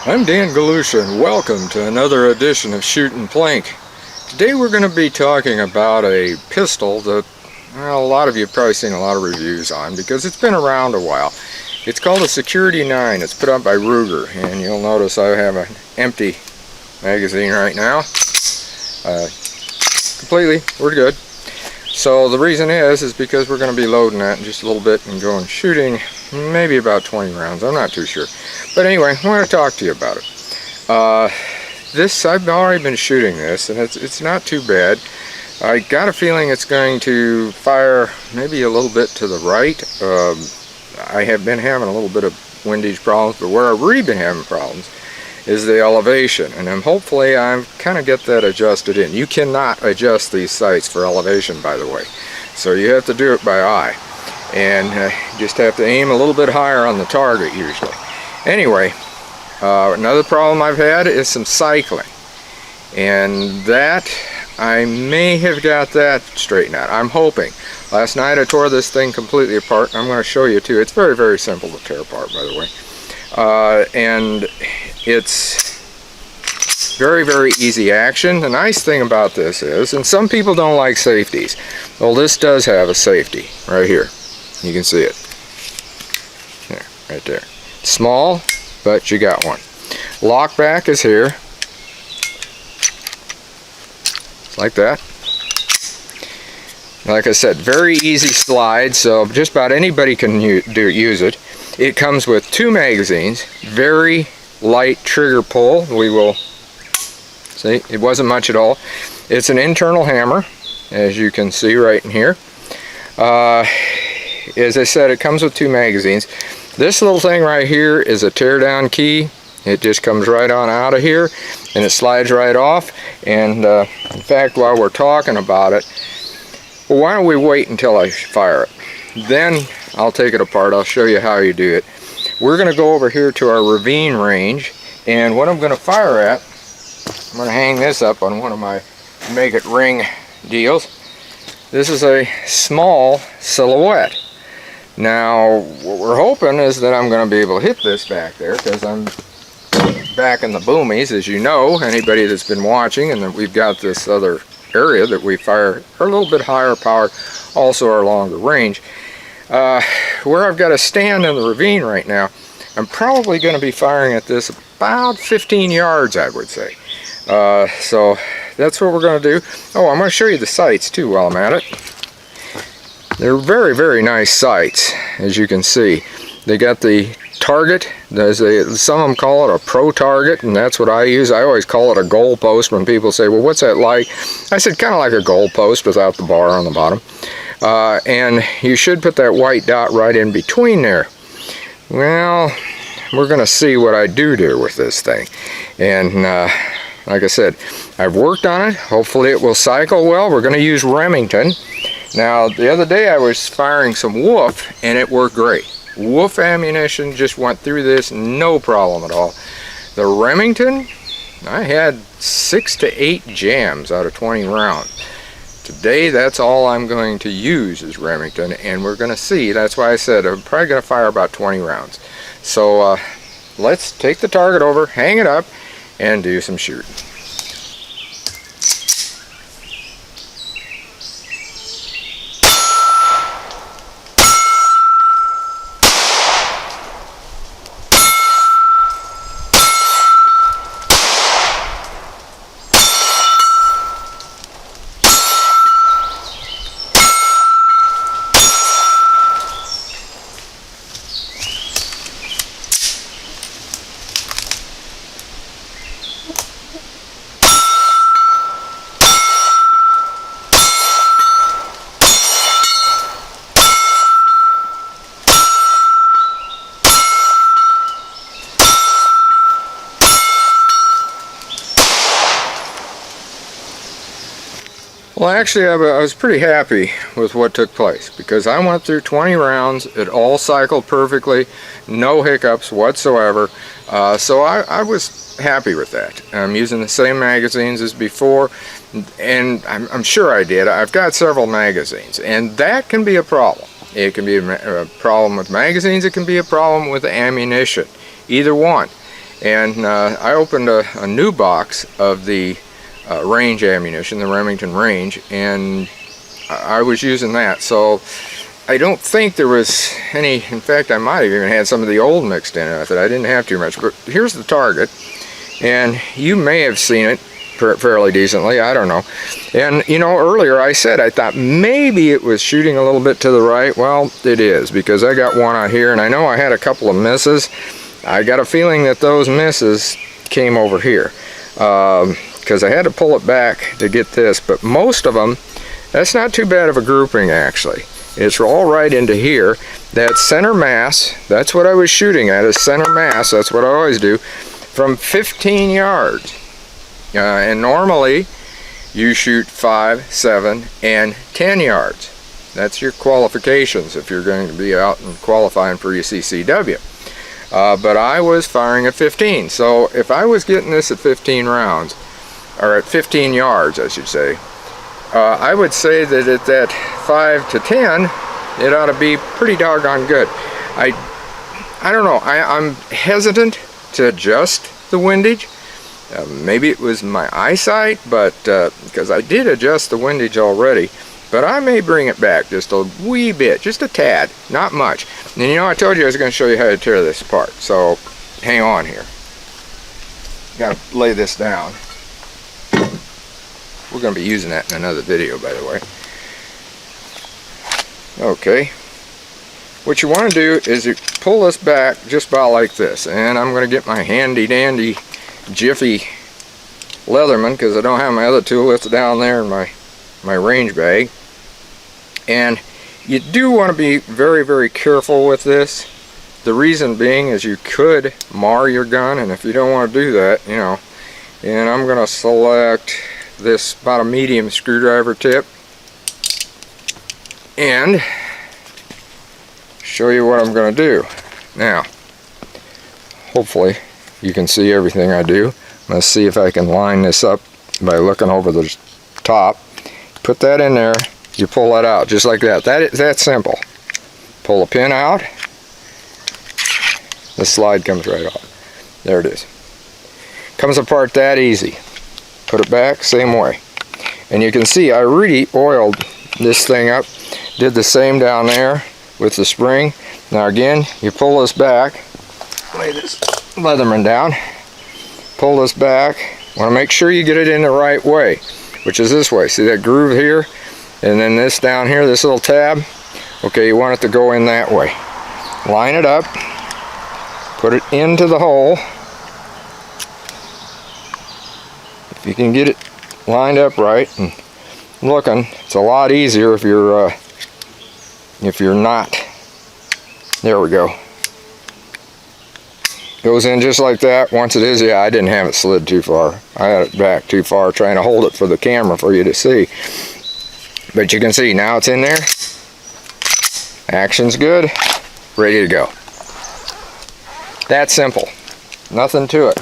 I'm Dan Galusha and welcome to another edition of Shootin' Plink. Today we're going to be talking about a pistol that a lot of you have probably seen a lot of reviews on because it's been around a while. It's called a Security 9. It's put out by Ruger, and you'll notice I have an empty magazine right now. Completely, we're good. So the reason is because we're going to be loading that in just a little bit and going shooting maybe about 20 rounds. I'm not too sure. But anyway, I want to talk to you about it. I've already been shooting this, and it's not too bad. I got a feeling it's going to fire maybe a little bit to the right. I have been having a little bit of windage problems, but where I've really been having problems is the elevation, and hopefully I'm kind of get that adjusted in. You cannot adjust these sights for elevation, by the way, so you have to do it by eye, and just have to aim a little bit higher on the target usually. Anyway, another problem I've had is some cycling, and that I may have got that straightened out. I'm hoping. Last night I tore this thing completely apart, and I'm going to show you too. It's very, very simple to tear apart, by the way. And it's very, very easy action. The nice thing about this is, and some people don't like safeties, well, this does have a safety right here. You can see it. There, right there. Small, but you got one. Lock back is here. It's like that. Like I said, very easy slide, so just about anybody can use it. It comes with 2 magazines, very light trigger pull. We will see, it wasn't much at all. It's an internal hammer, as you can see right in here. As I said, it comes with 2 magazines. This little thing right here is a tear-down key. It just comes right on out of here, and it slides right off. And in fact, while we're talking about it, well, why don't we wait until I fire it? Then I'll take it apart. I'll show you how you do it. We're going to go over here to our ravine range, and what I'm going to fire at, I'm going to hang this up on one of my make it ring deals. This is a small silhouette. Now what we're hoping is that I'm going to be able to hit this back there, because I'm back in the boomies, as you know, anybody that's been watching, and then we've got this other area that we fire a little bit higher power, also our longer range. Where I've got to stand in the ravine right now, I'm probably going to be firing at this about 15 yards, I would say. So that's what we're going to do. Oh, I'm going to show you the sights too while I'm at it. They're very, very nice sights, as you can see. They got the target. Some of them call it a pro target, and that's what I use. I always call it a goal post when people say, well, what's that like? I said, kind of like a goal post without the bar on the bottom. And you should put that white dot right in between there. Well, we're going to see what I do with this thing. And like I said, I've worked on it. Hopefully it will cycle well. We're going to use Remington. Now, the other day I was firing some woof, and it worked great. Woof ammunition just went through this, no problem at all. The Remington, I had 6 to 8 jams out of 20 rounds. Today, that's all I'm going to use is Remington, and we're going to see. That's why I said I'm probably going to fire about 20 rounds. So let's take the target over, hang it up, and do some shooting. Well, actually, I was pretty happy with what took place because I went through 20 rounds. It all cycled perfectly, no hiccups whatsoever. So I was happy with that. I'm using the same magazines as before, and I'm sure I did. I've got several magazines, and that can be a problem. It can be a problem with magazines. It can be a problem with ammunition. Either one. and I opened a new box of the range ammunition, the Remington range, and I was using that. So I don't think there was any, in fact I might have even had some of the old mixed in with it. I didn't have too much, but here's the target, and you may have seen it fairly decently, I don't know. And you know, earlier I said I thought maybe it was shooting a little bit to the right. Well, it is, because I got one out here, and I know I had a couple of misses. I got a feeling that those misses came over here, because I had to pull it back to get this, but most of them, that's not too bad of a grouping actually. It's all right into here. That center mass, that's what I was shooting at, is center mass. That's what I always do, from 15 yards. And normally you shoot 5, 7, and 10 yards. That's your qualifications if you're going to be out and qualifying for your CCW. But I was firing at 15. So if I was getting this at 15 rounds, or at 15 yards I should say, I would say that at that 5 to 10, it ought to be pretty doggone good. I don't know, I'm hesitant to adjust the windage. Maybe it was my eyesight, but because I did adjust the windage already, but I may bring it back just a wee bit, just a tad, not much. And you know, I told you I was going to show you how to tear this apart, so hang on here. Got to lay this down. We're going to be using that in another video, by the way. Okay, what you want to do is you pull this back just about like this, and I'm going to get my handy dandy Jiffy Leatherman, because I don't have my other tool. It's down there in my range bag. And you do want to be very, very careful with this. The reason being is you could mar your gun, and if you don't want to do that, you know. And I'm going to select this about a medium screwdriver tip and show you what I'm going to do. Now, hopefully you can see everything I do. Let's see if I can line this up by looking over the top. Put that in there, you pull that out just like that. That's simple. Pull a pin out, the slide comes right off. There it is. Comes apart that easy. Put it back, same way. And you can see I really oiled this thing up. Did the same down there with the spring. Now again, you pull this back, lay this Leatherman down, pull this back. Want to make sure you get it in the right way, which is this way. See that groove here, and then this down here, this little tab. Okay, you want it to go in that way. Line it up, put it into the hole. If you can get it lined up right and looking, it's a lot easier if you're not. There we go. Goes in just like that. Once it is, yeah, I didn't have it slid too far. I had it back too far trying to hold it for the camera for you to see. But you can see now it's in there. Action's good. Ready to go. That simple. Nothing to it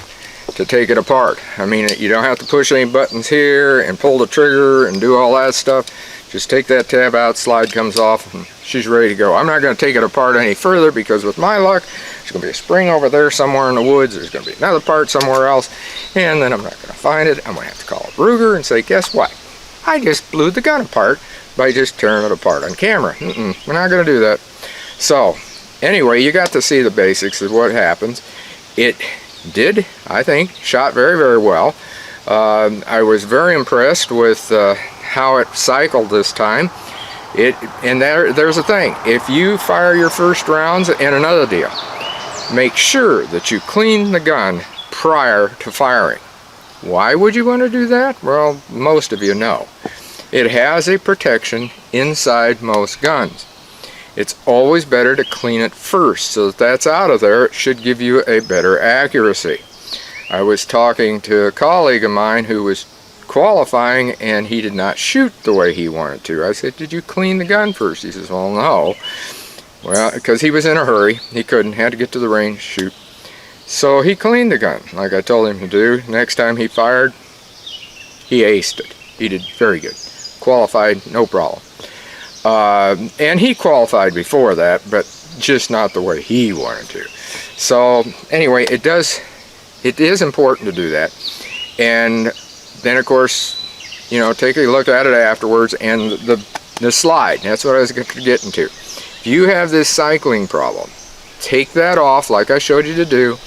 to take it apart. I mean, you don't have to push any buttons here and pull the trigger and do all that stuff. Just take that tab out, slide comes off, and she's ready to go. I'm not going to take it apart any further because with my luck, there's going to be a spring over there somewhere in the woods, there's going to be another part somewhere else, and then I'm not going to find it. I'm going to have to call up Ruger and say, guess what? I just blew the gun apart by just tearing it apart on camera. We're not going to do that. So, anyway, you got to see the basics of what happens. It did, I think, shot very, very well. I was very impressed with how it cycled this time. There's a thing. If you fire your first rounds, and another deal, make sure that you clean the gun prior to firing. Why would you want to do that? Well, most of you know. It has a protection inside most guns. It's always better to clean it first, so that that's out of there. It should give you a better accuracy. I was talking to a colleague of mine who was qualifying, and he did not shoot the way he wanted to. I said, did you clean the gun first? He says, well, no. Well, because he was in a hurry. He couldn't, had to get to the range to shoot. So he cleaned the gun, like I told him to do. Next time he fired, he aced it. He did very good. Qualified, no problem. And he qualified before that, but just not the way he wanted to. So anyway, it does it is important to do that. And then of course, you know, take a look at it afterwards. And the slide, that's what I was getting to. If you have this cycling problem, take that off like I showed you to do.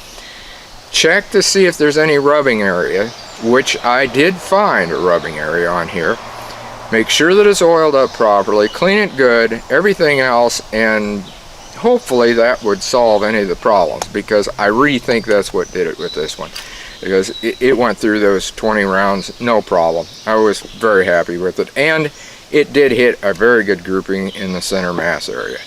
Check to see if there's any rubbing area, which I did find a rubbing area on here. Make sure that it's oiled up properly, clean it good, everything else, and hopefully that would solve any of the problems, because I really think that's what did it with this one, because it went through those 20 rounds no problem. I was very happy with it, and it did hit a very good grouping in the center mass area.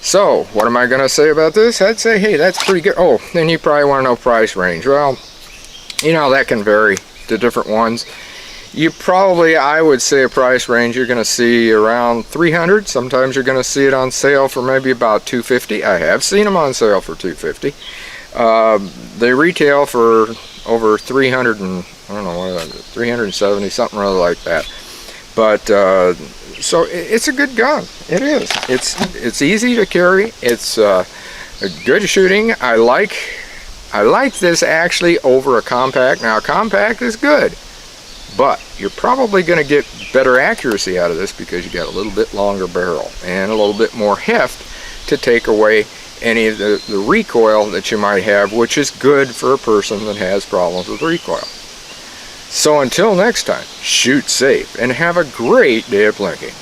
So what am I going to say about this? I'd say, hey, that's pretty good. Oh, then you probably want to know price range. Well, you know, that can vary to different ones. You probably, I would say, a price range you're going to see around 300. Sometimes you're going to see it on sale for maybe about 250. I have seen them on sale for 250. They retail for over 300 and I don't know what is it, 370, something rather like that. But so it's a good gun. It is. It's easy to carry. It's a good shooting. I like this actually over a compact. Now a compact is good, but you're probably going to get better accuracy out of this because you got a little bit longer barrel and a little bit more heft to take away any of the recoil that you might have, which is good for a person that has problems with recoil. So until next time, shoot safe and have a great day of plinking.